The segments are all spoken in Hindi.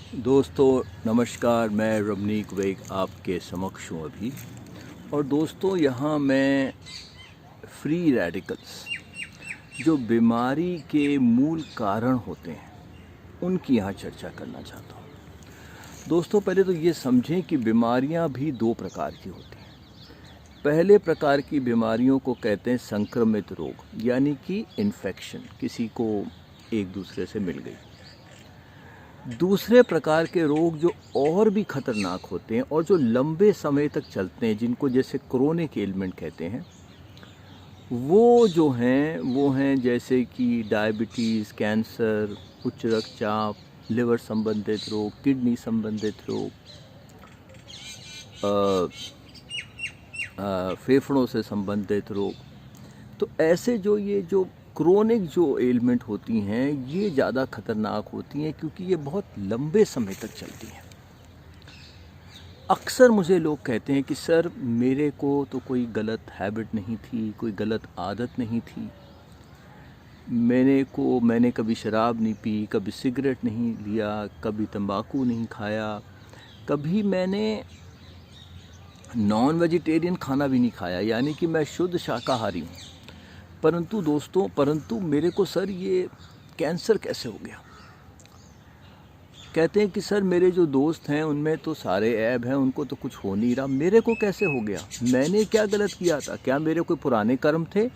दोस्तों नमस्कार, मैं रमनीक वेग आपके समक्ष हूँ अभी। और दोस्तों यहाँ मैं फ्री रेडिकल्स जो बीमारी के मूल कारण होते हैं उनकी यहाँ चर्चा करना चाहता हूँ। दोस्तों पहले तो ये समझें कि बीमारियाँ भी दो प्रकार की होती हैं। पहले प्रकार की बीमारियों को कहते हैं संक्रमित रोग, यानी कि इन्फेक्शन, किसी को एक दूसरे से मिल गई। दूसरे प्रकार के रोग जो और भी खतरनाक होते हैं और जो लंबे समय तक चलते हैं, जिनको जैसे क्रोनिक एलिमेंट कहते हैं, वो हैं जैसे कि डायबिटीज़, कैंसर, उच्च रक्तचाप, लिवर संबंधित रोग, किडनी संबंधित रोग, फेफड़ों से संबंधित रोग। तो ऐसे जो क्रोनिक जो एलिमेंट होती हैं ये ज़्यादा खतरनाक होती हैं, क्योंकि ये बहुत लंबे समय तक चलती हैं। अक्सर मुझे लोग कहते हैं कि सर मेरे को तो कोई गलत हैबिट नहीं थी, कोई गलत आदत नहीं थी, मैंने कभी शराब नहीं पी, कभी सिगरेट नहीं लिया, कभी तंबाकू नहीं खाया, कभी मैंने नॉन वेजिटेरियन खाना भी नहीं खाया, यानी कि मैं शुद्ध शाकाहारी हूँ। परंतु मेरे को सर ये कैंसर कैसे हो गया। कहते हैं कि सर मेरे जो दोस्त हैं उनमें तो सारे ऐब हैं, उनको तो कुछ हो नहीं रहा, मेरे को कैसे हो गया। मैंने क्या गलत किया था? क्या मेरे कोई पुराने कर्म थे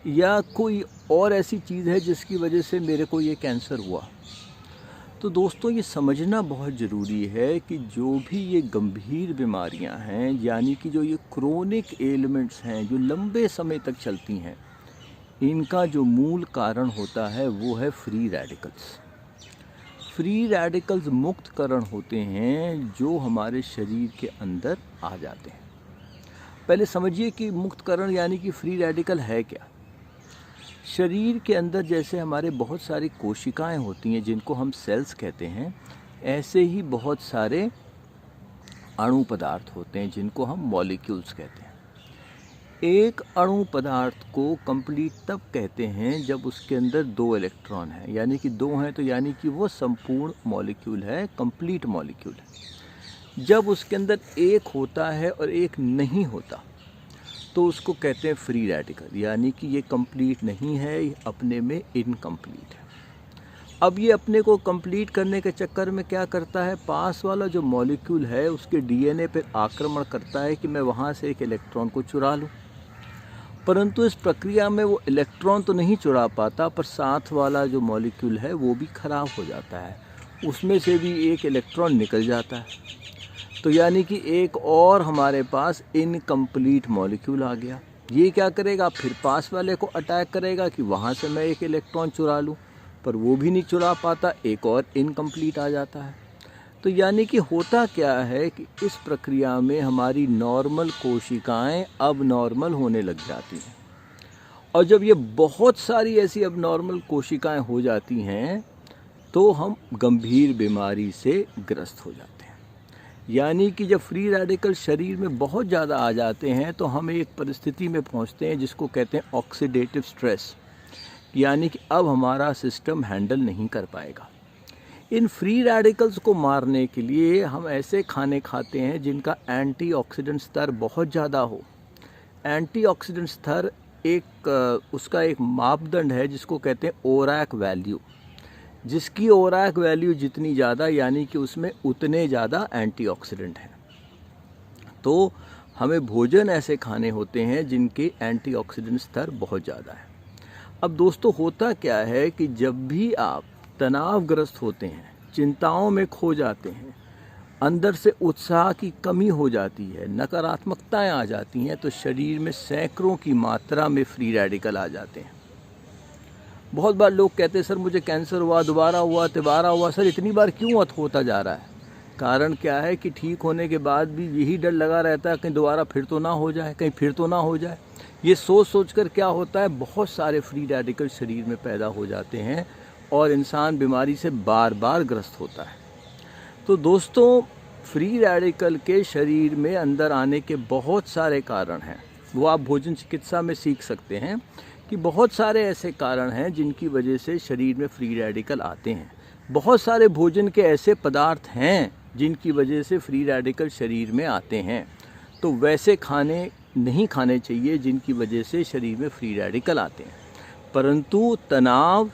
या कोई और ऐसी चीज़ है जिसकी वजह से मेरे को ये कैंसर हुआ। तो दोस्तों ये समझना बहुत ज़रूरी है कि जो भी ये गंभीर बीमारियां हैं, यानी कि जो ये क्रोनिक एलिमेंट्स हैं जो लंबे समय तक चलती हैं, इनका जो मूल कारण होता है वो है फ्री रेडिकल्स। फ्री रेडिकल्स मुक्त कण होते हैं जो हमारे शरीर के अंदर आ जाते हैं। पहले समझिए कि मुक्त कण यानी कि फ्री रेडिकल है क्या। शरीर के अंदर जैसे हमारे बहुत सारी कोशिकाएं होती हैं जिनको हम सेल्स कहते हैं, ऐसे ही बहुत सारे अणु पदार्थ होते हैं जिनको हम मॉलिक्यूल्स कहते हैं। एक अणु पदार्थ को कंप्लीट तब कहते हैं जब उसके अंदर 2 इलेक्ट्रॉन हैं, यानी कि 2 हैं तो यानी कि वो संपूर्ण मॉलिक्यूल है, कंप्लीट मॉलिक्यूल है। जब उसके अंदर एक होता है और एक नहीं होता तो उसको कहते हैं फ्री रेडिकल, यानी कि ये कंप्लीट नहीं है, ये अपने में इनकम्प्लीट है। अब ये अपने को कंप्लीट करने के चक्कर में क्या करता है, पास वाला जो मॉलिक्यूल है उसके डीएनए पर आक्रमण करता है कि मैं वहाँ से एक इलेक्ट्रॉन को चुरा लूँ। परंतु इस प्रक्रिया में वो इलेक्ट्रॉन तो नहीं चुरा पाता, पर साथ वाला जो मॉलिक्यूल है वो भी ख़राब हो जाता है, उसमें से भी एक इलेक्ट्रॉन निकल जाता है। तो यानी कि एक और हमारे पास इनकम्प्लीट मॉलिक्यूल आ गया। ये क्या करेगा, फिर पास वाले को अटैक करेगा कि वहाँ से मैं एक इलेक्ट्रॉन चुरा लूँ, पर वो भी नहीं चुरा पाता, एक और इनकम्प्लीट आ जाता है। तो यानी कि होता क्या है कि इस प्रक्रिया में हमारी नॉर्मल कोशिकाएं अब नॉर्मल होने लग जाती हैं, और जब ये बहुत सारी ऐसी अब नॉर्मल कोशिकाएं हो जाती हैं तो हम गंभीर बीमारी से ग्रस्त हो जाते हैं। यानी कि जब फ्री रेडिकल शरीर में बहुत ज़्यादा आ जाते हैं तो हम एक परिस्थिति में पहुंचते हैं जिसको कहते हैं ऑक्सीडेटिव स्ट्रेस, यानी कि अब हमारा सिस्टम हैंडल नहीं कर पाएगा। इन फ्री रेडिकल्स को मारने के लिए हम ऐसे खाने खाते हैं जिनका एंटीऑक्सीडेंट स्तर बहुत ज़्यादा हो। एंटीऑक्सीडेंट स्तर उसका एक मापदंड है जिसको कहते हैं ओरैक वैल्यू, जिसकी ओरैक वैल्यू जितनी ज़्यादा यानी कि उसमें उतने ज़्यादा एंटीऑक्सीडेंट हैं। तो हमें भोजन ऐसे खाने होते हैं जिनके एंटीऑक्सीडेंट स्तर बहुत ज़्यादा है। अब दोस्तों होता क्या है कि जब भी आप तनावग्रस्त होते हैं, चिंताओं में खो जाते हैं, अंदर से उत्साह की कमी हो जाती है, नकारात्मकताएं आ जाती हैं, तो शरीर में सैकड़ों की मात्रा में फ्री रेडिकल आ जाते हैं। बहुत बार लोग कहते हैं सर मुझे कैंसर हुआ, दोबारा हुआ, तिबारा हुआ, सर इतनी बार क्यों होता जा रहा है। कारण क्या है कि ठीक होने के बाद भी यही डर लगा रहता है कहीं दोबारा फिर तो ना हो जाए, कहीं फिर तो ना हो जाए। ये सोच कर क्या होता है, बहुत सारे फ्री रेडिकल शरीर में पैदा हो जाते हैं और इंसान बीमारी से बार बार ग्रस्त होता है। तो दोस्तों फ्री रेडिकल के शरीर में अंदर आने के बहुत सारे कारण हैं, वो आप भोजन चिकित्सा में सीख सकते हैं कि बहुत सारे ऐसे कारण हैं जिनकी वजह से शरीर में फ्री रेडिकल आते हैं। बहुत सारे भोजन के ऐसे पदार्थ हैं जिनकी वजह से फ्री रेडिकल शरीर में आते हैं, तो वैसे खाने नहीं खाने चाहिए जिनकी वजह से शरीर में फ्री रेडिकल आते हैं। परंतु तनाव,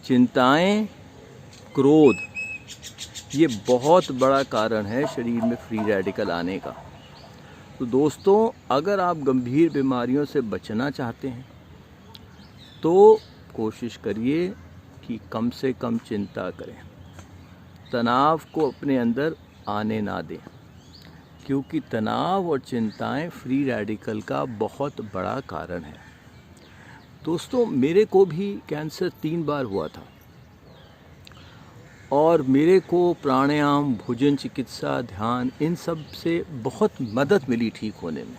चिंताएं, क्रोध, ये बहुत बड़ा कारण है शरीर में फ्री रेडिकल आने का। तो दोस्तों, अगर आप गंभीर बीमारियों से बचना चाहते हैं तो कोशिश करिए कि कम से कम चिंता करें, तनाव को अपने अंदर आने ना दें, क्योंकि तनाव और चिंताएं फ्री रेडिकल का बहुत बड़ा कारण है। दोस्तों, मेरे को भी कैंसर 3 बार हुआ था और मेरे को प्राणायाम, भोजन चिकित्सा, ध्यान, इन सब से बहुत मदद मिली ठीक होने में।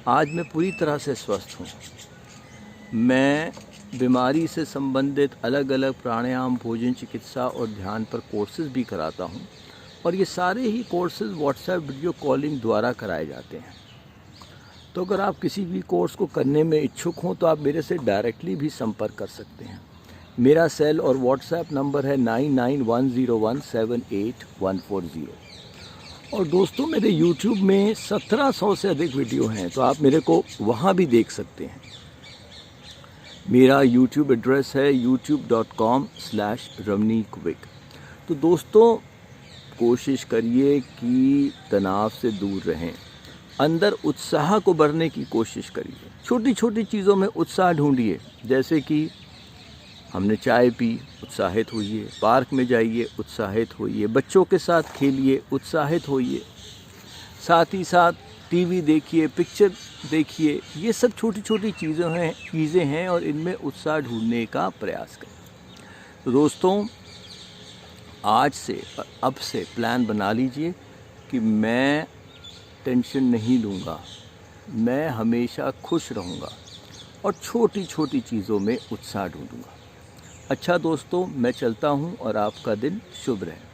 आज मैं पूरी तरह से स्वस्थ हूँ। मैं बीमारी से संबंधित अलग अलग प्राणायाम, भोजन चिकित्सा और ध्यान पर कोर्सेज भी कराता हूँ, और ये सारे ही कोर्सेज व्हाट्सएप वीडियो कॉलिंग द्वारा कराए जाते हैं। तो अगर आप किसी भी कोर्स को करने में इच्छुक हों तो आप मेरे से डायरेक्टली भी संपर्क कर सकते हैं। मेरा सेल और व्हाट्सएप नंबर है 9910178140। और दोस्तों, मेरे यूट्यूब में 1700 से अधिक वीडियो हैं, तो आप मेरे को वहाँ भी देख सकते हैं। मेरा यूट्यूब एड्रेस है youtube.com/ramneekvik। तो दोस्तों, कोशिश करिए कि तनाव से दूर रहें, अंदर उत्साह को भरने की कोशिश करिए। छोटी छोटी चीज़ों में उत्साह ढूंढिए, जैसे कि हमने चाय पी, उत्साहित होइए, पार्क में जाइए, उत्साहित होइए, बच्चों के साथ खेलिए, उत्साहित होइए, साथ ही साथ टीवी देखिए, पिक्चर देखिए। ये सब छोटी छोटी चीज़ें हैं और इनमें उत्साह ढूंढने का प्रयास करें। तो दोस्तों, आज से और अब से प्लान बना लीजिए कि मैं टेंशन नहीं लूँगा, मैं हमेशा खुश रहूँगा और छोटी छोटी चीज़ों में उत्साह ढूंढूँगा। अच्छा दोस्तों, मैं चलता हूँ और आपका दिन शुभ रहे।